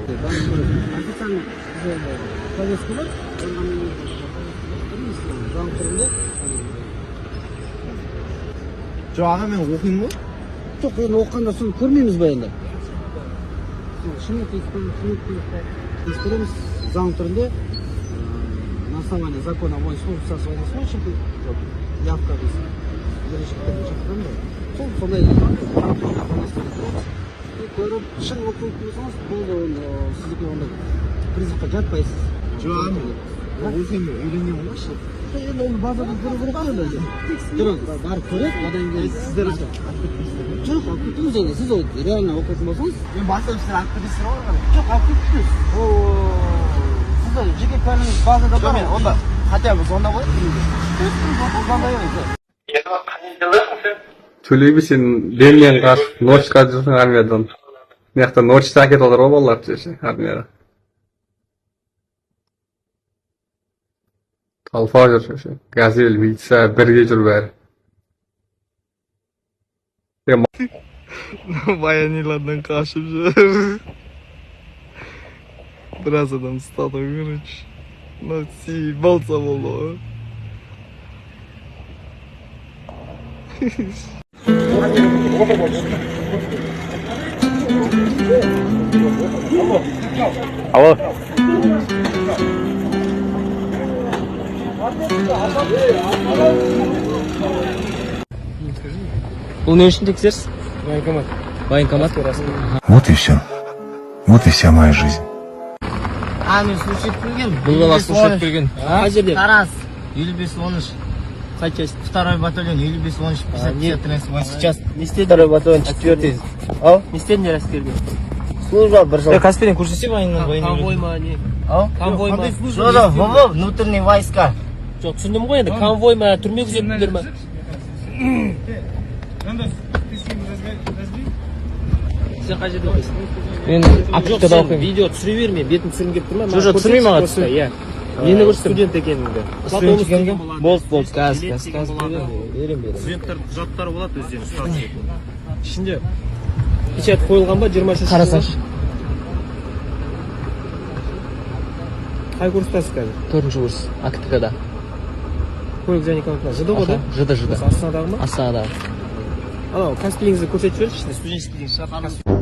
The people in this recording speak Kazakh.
Официально повестка бар. Заң түрінде. Жоқ, аға, мен оқимын ғой. Жоқ, енді оқығанда соны көрмейміз ба енді? Шымкент ескереміз заң түрінде на основании закона о службе социальной явка біз сондай көріп шын оқып тұрсаңыз болды сіздікі ондай призывқа жатпайсыз. Жоқ, оқимын, үйленген ғой ше. Енді оны базада көру керек қой енді. Дұрыс, барып көреді, одан кейін сіздер жоқ, алып кеттіңіз енді. Сіз реально оқитын болсаңыз, Мен бастап сіздер алып кетесіздер ғой ғана. жоқ, алып кеттіңіз. Сізді жеке куәлігіңіз базада бар. Мен онда хотя бы сонда ғой. Төлейбі сен Бельмен қаш, Ночқа жүрсің армиядан. Мияқта Ночта әкет олар ғой балалар жүрсің армияда. Талфа жүрсің, газель, витса, бірге жүр бәрі. Баяниладан қашып жүр. Біраз адам ұстады, көріш. Болса болды ғой. Алло. Бұл не үшін тексеріс? Военкомат. Вот и все. Вот и вся моя жизнь. Мен слушать келген. Бұл бала слушать келген. Қай жерде? Тараз, 55-13. Қай часть? 2-й батальон, 55-13, 50-13. Сейчас. Не істеді? 2-й батальон, 4-й. Ау? Не істеді не раз келген? Служба бір жыл. Каспийден көрсетсе военный. Конвой ма не? Конвой ма? Жоқ, ВВ, внутренний войска. Жоқ, түсіндім ғой енді. Конвой ма, түрме күзетіндер ма? Сен қай жерде оқисың? Мен Аптикада оқимын. Видео түсіре берме, бетін түсіргім келіп тұр ма? Жоқ, түсірмей маған түсір. Иә. Нені көрсетіп? Студент екеніңді. Студент екеніңді? Болды, қазір берем. Студенттер құжаттары болады өздерінің ұстаз ретінде. Ішінде печать қойылған ба 23 Қарасаш. Қай курстасыз қазір? 4-ші курс Актикада. Көлік және коммуникация. ЖД ғой да? ЖД. Астанадағы ма? Астанадағы. Анау Каспиіңізді көрсетіп жіберші, студенческий деген шығар.